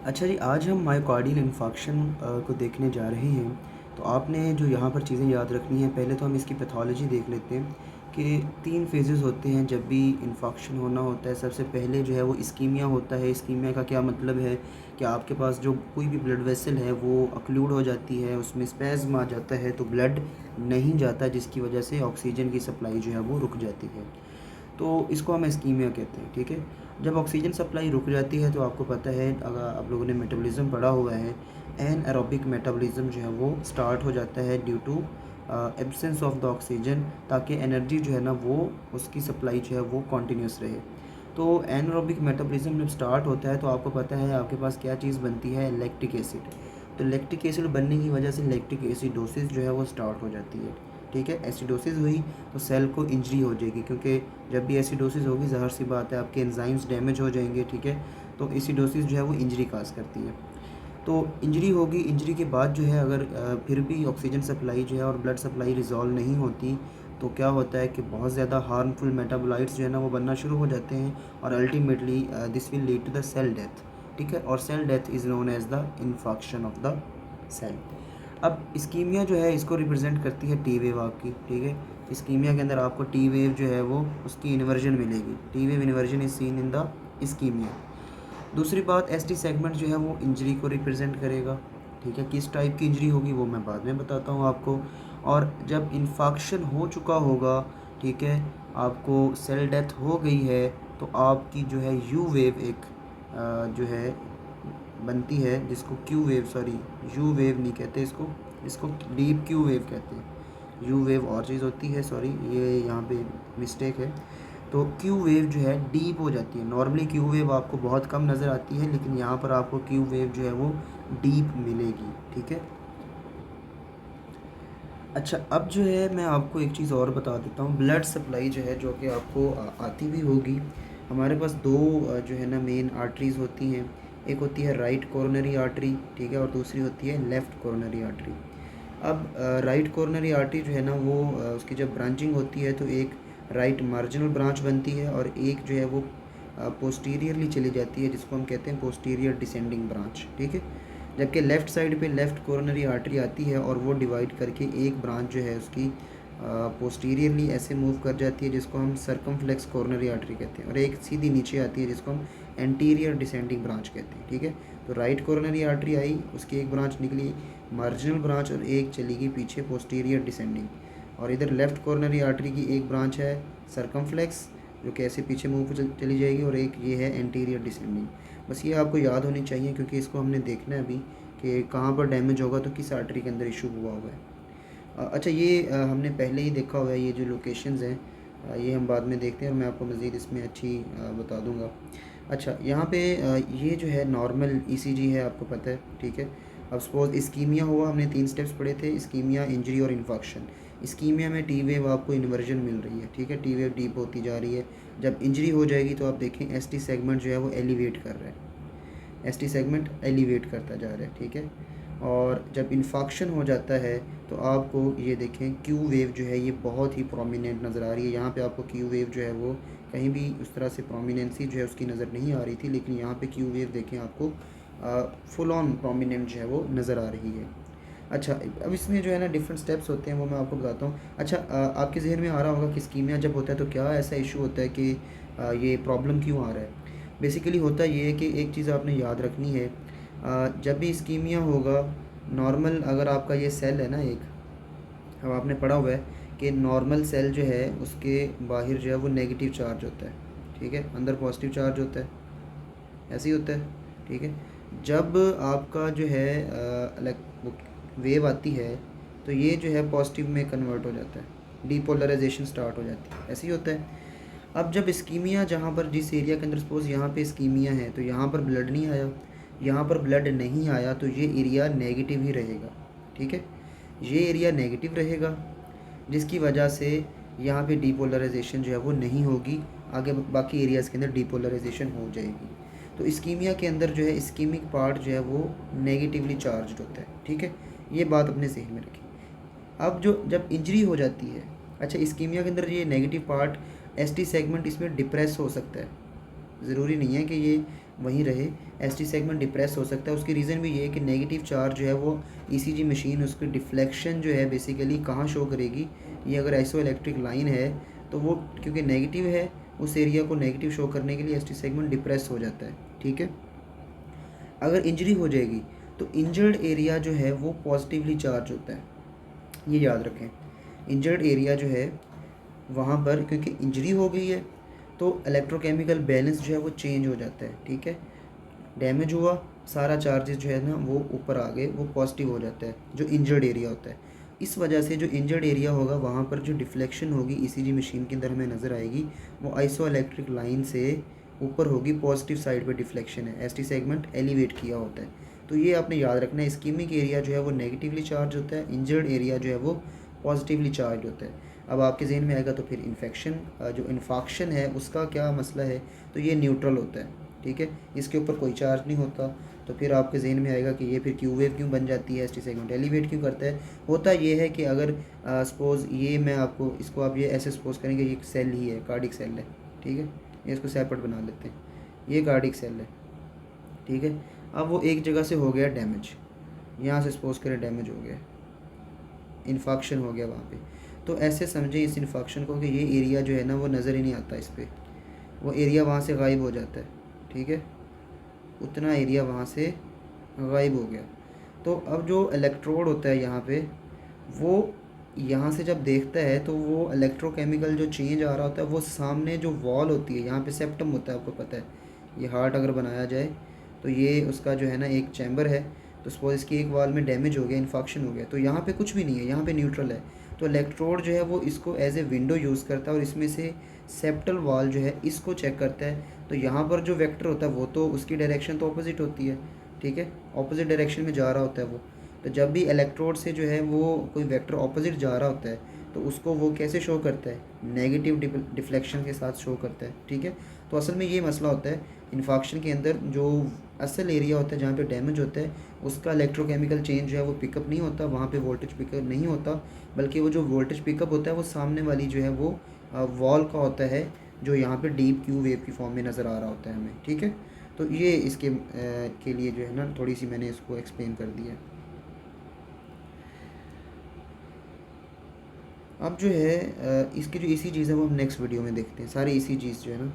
अच्छा जी, आज हम मायोकार्डियल इन्फार्क्शन को देखने जा रहे हैं। तो आपने जो यहाँ पर चीज़ें याद रखनी है, पहले तो हम इसकी पैथोलॉजी देख लेते हैं कि 3 फ़ेजेज़ होते हैं जब भी इन्फार्क्शन होना होता है। सबसे पहले जो है वो इस्कीमिया होता है। इस्कीमिया का क्या मतलब है कि आपके पास जो कोई भी ब्लड वेसल है वो ऑक्लूड हो जाती है, उसमें स्पैज़्म आ जाता है, तो ब्लड नहीं जाता, जिसकी वजह से ऑक्सीजन की सप्लाई जो है वो रुक जाती है। तो इसको हम इस्कीमिया कहते हैं, ठीक है। जब ऑक्सीजन सप्लाई रुक जाती है तो आपको पता है, अगर आप लोगों ने मेटाबॉलिज़्म पढ़ा हुआ है, एनएरोबिक मेटाबॉलिज़्म जो है वो स्टार्ट हो जाता है due to absence of the oxygen, ताकि एनर्जी जो है ना वो उसकी सप्लाई जो है वो कंटिन्यूस रहे। तो एनएरोबिक मेटाबॉलिज़्म जब स्टार्ट होता है तो आपको पता है आपके पास क्या चीज़ बनती है, लैक्टिक एसिड। तो लैक्टिक एसिड बनने की वजह से लैक्टिक एसिडोसिस जो है वो स्टार्ट हो जाती है, ठीक है। एसिडोसिस हुई तो सेल को इंजरी हो जाएगी, क्योंकि जब भी एसिडोसिस होगी ज़ाहिर सी बात है आपके एंजाइम्स डैमेज हो जाएंगे, ठीक है। तो एसिडोसिस जो है वो इंजरी काज करती है। तो इंजरी होगी, इंजरी के बाद जो है अगर फिर भी ऑक्सीजन सप्लाई जो है और ब्लड सप्लाई रिज़ॉल्व नहीं होती, तो क्या होता है कि बहुत ज़्यादा हार्मफुल मेटाबोलाइट्स जो है ना वो बनना शुरू हो जाते हैं, और ultimately this will lead to the cell death, ठीक है। और cell death is known as the infarction of the cell. अब इस्कीमिया जो है इसको रिप्रेजेंट करती है टी वेव आपकी, ठीक है। इस्कीमिया के अंदर आपको टी वेव जो है वो उसकी इन्वर्जन मिलेगी। T wave inversion is seen in the ischaemia. दूसरी बात, एसटी सेगमेंट जो है वो इंजरी को रिप्रेजेंट करेगा, ठीक है। किस टाइप की इंजरी होगी वो मैं बाद में बताता हूँ आपको। और जब इन्फाक्शन हो चुका होगा, ठीक है, आपको सेल डेथ हो गई है, तो आपकी जो है यू वेव एक जो है बनती है, जिसको Q wave, sorry you wave नहीं कहते इसको, इसको डीप क्यू वेव कहते हैं। यू वेव और चीज़ होती है, सॉरी ये यहाँ पे मिस्टेक है। तो क्यू वेव जो है डीप हो जाती है। नॉर्मली क्यू वेव आपको बहुत कम नज़र आती है, लेकिन यहाँ पर आपको क्यू वेव जो है वो डीप मिलेगी, ठीक है। अच्छा, अब जो है मैं आपको एक चीज़ और बता देता हूँ। ब्लड सप्लाई जो है, जो कि आपको आती भी होगी। हमारे पास दो जो है ना मेन आर्टरीज़ होती हैं। एक होती है राइट कोरोनरी आर्टरी, ठीक है, और दूसरी होती है लेफ़्ट कोरोनरी आर्टरी। अब राइट कोरोनरी आर्टरी जो है ना वो उसकी जब ब्रांचिंग होती है तो एक राइट मार्जिनल ब्रांच बनती है, और एक जो है वो पोस्टीरियरली चली जाती है, जिसको हम कहते हैं पोस्टीरियर डिसेंडिंग ब्रांच, ठीक है। जबकि लेफ़्ट साइड पे लेफ़्ट कोरोनरी आर्टरी आती है और वो डिवाइड करके एक ब्रांच जो है उसकी पोस्टीरियरली ऐसे मूव कर जाती है, जिसको हम सर्कमफ्लेक्स कोरोनरी आर्टरी कहते हैं, और एक सीधी नीचे आती है जिसको हम एंटीरियर डिसेंडिंग ब्रांच कहते हैं, ठीक है। तो राइट कोरोनरी आर्टरी आई, उसकी एक ब्रांच निकली मार्जिनल ब्रांच, और एक चली गई पीछे पोस्टीरियर डिसेंडिंग। और इधर लेफ़्ट कोरोनरी आर्टरी की एक ब्रांच है सर्कमफ्लेक्स, जो कि ऐसे पीछे मूव चली जाएगी, और एक ये है एंटीरियर डिसेंडिंग। बस ये आपको याद होनी चाहिए, क्योंकि इसको हमने देखना है अभी कि कहाँ पर डैमेज होगा तो किस आर्टरी के अंदर इशू हुआ हुआ है। अच्छा, ये हमने पहले ही देखा हुआ है, ये जो लोकेशंस हैं ये हम बाद में देखते हैं, और मैं आपको मज़ीद इसमें अच्छी बता दूंगा। अच्छा, यहाँ पे ये जो है नॉर्मल ईसीजी है, आपको पता है, ठीक है। अब सपोज इस्कीमिया हुआ, हमने 3 स्टेप्स पढ़े थे, इस्कीमिया, इंजरी और इन्फेक्शन। इस्कीमिया में टी वेव आपको इन्वर्जन मिल रही है, ठीक है, टी वेव डीप होती जा रही है। जब इंजरी हो जाएगी तो आप देखें एसटी सेगमेंट जो है वो एलिवेट कर रहा है, एसटी सेगमेंट एलिवेट करता जा रहा है, ठीक है। और जब इन्फेक्शन हो जाता है तो आपको ये देखें क्यू वेव जो है ये बहुत ही प्रोमिनेंट नज़र आ रही है। यहाँ पे आपको क्यू वेव जो है वो कहीं भी उस तरह से प्रोमिनेंसी जो है उसकी नज़र नहीं आ रही थी, लेकिन यहाँ पे क्यू वेव देखें आपको फुल ऑन प्रोमिनेंट जो है वो नज़र आ रही है। अच्छा, अब इसमें जो है ना डिफरेंट स्टेप्स होते हैं, वो मैं आपको बताता हूँ। अच्छा, आपके जहन में आ रहा होगा कि इस्कीमिया जब होता है तो क्या ऐसा इशू होता है कि ये प्रॉब्लम क्यों आ रहा है। बेसिकली होता ये है कि एक चीज़ आपने याद रखनी है, जब भी इस्कीमिया होगा, नॉर्मल अगर आपका ये सेल है ना एक, अब आपने पढ़ा हुआ है कि नॉर्मल सेल जो है उसके बाहर जो है वो नेगेटिव चार्ज होता है, ठीक है, अंदर पॉजिटिव चार्ज होता है, ऐसे ही होता है, ठीक है। जब आपका जो है वेव आती है तो ये जो है पॉजिटिव में कन्वर्ट हो जाता है, डीपोलराइजेशन स्टार्ट हो जाती है, ऐसे ही होता है। अब जब इस्कीमिया, जहाँ पर जिस एरिया के अंदर सपोज़ यहाँ पे इस्कीमिया है तो यहाँ पर ब्लड नहीं आया, यहाँ पर ब्लड नहीं आया, तो ये एरिया नेगेटिव ही रहेगा, ठीक है। ये एरिया नेगेटिव रहेगा, जिसकी वजह से यहाँ पे डीपोलराइजेशन जो है वो नहीं होगी, आगे बाकी एरियाज़ के अंदर डीपोलराइजेशन हो जाएगी। तो इस्कीमिया के अंदर जो है इस्कीमिक पार्ट जो है वो नेगेटिवली चार्ज होता है, ठीक है। ये बात अपने जहन में रखें। अब जो जब इंजरी हो जाती है, अच्छा, इस्कीमिया के अंदर ये नेगेटिव पार्ट एसटी सेगमेंट इसमें डिप्रेस हो सकता है, ज़रूरी नहीं है कि ये वहीं रहे। एसटी सेगमेंट डिप्रेस हो सकता है। उसकी रीज़न भी ये है कि नेगेटिव चार्ज जो है वो ईसीजी मशीन उसकी डिफ्लेक्शन जो है बेसिकली कहाँ शो करेगी, ये अगर आइसो इलेक्ट्रिक लाइन है तो वो क्योंकि नेगेटिव है, उस एरिया को नेगेटिव शो करने के लिए एसटी सेगमेंट डिप्रेस हो जाता है। ठीक है, अगर इंजरी हो जाएगी तो इंजर्ड एरिया जो है वो पॉजिटिवली चार्ज होता है, ये याद रखें। इंजर्ड एरिया जो है वहाँ पर क्योंकि इंजरी हो गई है तो इलेक्ट्रोकेमिकल बैलेंस जो है वो चेंज हो जाता है। ठीक है, डैमेज हुआ, सारा चार्जेस जो है ना वो ऊपर आ गए, वो पॉजिटिव हो जाता है जो इंजर्ड एरिया होता है। इस वजह से जो इंजर्ड एरिया होगा वहाँ पर जो डिफ्लेक्शन होगी ईसीजी मशीन के अंदर हमें नज़र आएगी, वो आइसो इलेक्ट्रिक लाइन से ऊपर होगी, पॉजिटिव साइड पे डिफ्लेक्शन है, एसटी सेगमेंट एलिवेट किया होता है। तो ये आपने याद रखना है, इस्कीमिक एरिया जो है वो नेगेटिवली चार्ज होता है, इंजर्ड एरिया जो है वो पॉजिटिवली चार्ज होता है। अब आपके जहन में आएगा तो फिर इन्फेक्शन, जो इन्फॉक्शन है उसका क्या मसला है, तो ये न्यूट्रल होता है। ठीक है, इसके ऊपर कोई चार्ज नहीं होता। तो फिर आपके जहन में आएगा कि ये फिर क्यू वेव क्यों बन जाती है, एसटी सेगमेंट एलिवेट क्यों करता है। होता ये है कि अगर सपोज़ ये मैं आपको इसको आप ये ऐसे सपोज़ करेंगे, ये सेल ही है, कार्डिक सेल है। ठीक है, ये इसको सेपरेट बना लेते हैं, ये कार्डिक सेल है। ठीक है, अब वो एक जगह से हो गया डैमेज, यहाँ से सपोज़ करें डैमेज हो गया, इन्फॉक्शन हो गया वहाँ पे। तो ऐसे समझें इस इन्फॉक्शन को कि ये एरिया जो है ना वो नज़र ही नहीं आता इस पर, वो एरिया वहाँ से गायब हो जाता है। ठीक है, उतना एरिया वहाँ से गायब हो गया। तो अब जो इलेक्ट्रोड होता है यहाँ पे, वो यहाँ से जब देखता है तो वो इलेक्ट्रोकेमिकल जो चेंज आ रहा होता है वो सामने जो वॉल होती है, यहाँ पे सेप्टम होता है, आपको पता है। ये हार्ट अगर बनाया जाए तो ये उसका जो है ना एक चैम्बर है। तो सपोज इसकी एक वॉल में डैमेज हो गया, इन्फॉक्शन हो गया, तो यहाँ पे कुछ भी नहीं है, यहाँ पे न्यूट्रल है। तो इलेक्ट्रोड जो है वो इसको एज ए विंडो यूज़ करता है और इसमें से सेप्टल वॉल जो है इसको चेक करता है। तो यहाँ पर जो वेक्टर होता है वो तो उसकी डायरेक्शन तो अपोजिट होती है। ठीक है, अपोजिट डायरेक्शन में जा रहा होता है वो। तो जब भी इलेक्ट्रोड से जो है वो कोई वेक्टर अपोजिट जा रहा होता है तो उसको वो कैसे शो करता है, नेगेटिव डिफ्लेक्शन के साथ शो करता है। ठीक है, तो असल में ये मसला होता है इन्फॉक्शन के अंदर, जो असल एरिया होता है जहाँ पे डैमेज होता है उसका इलेक्ट्रोकेमिकल चेंज जो है वो पिकअप नहीं होता, वहाँ पे वोल्टेज पिकअप नहीं होता, बल्कि वो जो वोल्टेज पिकअप होता है वो सामने वाली जो है वो वॉल का होता है, जो यहाँ पे डीप क्यू वेव की फॉर्म में नज़र आ रहा होता है हमें। ठीक है, तो ये इसके के लिए जो है ना थोड़ी सी मैंने इसको एक्सप्लेन कर दिया। अब जो है इसकी जो इसी चीज़ है वो हम नेक्स्ट वीडियो में देखते हैं, सारी इसी चीज़ जो है ना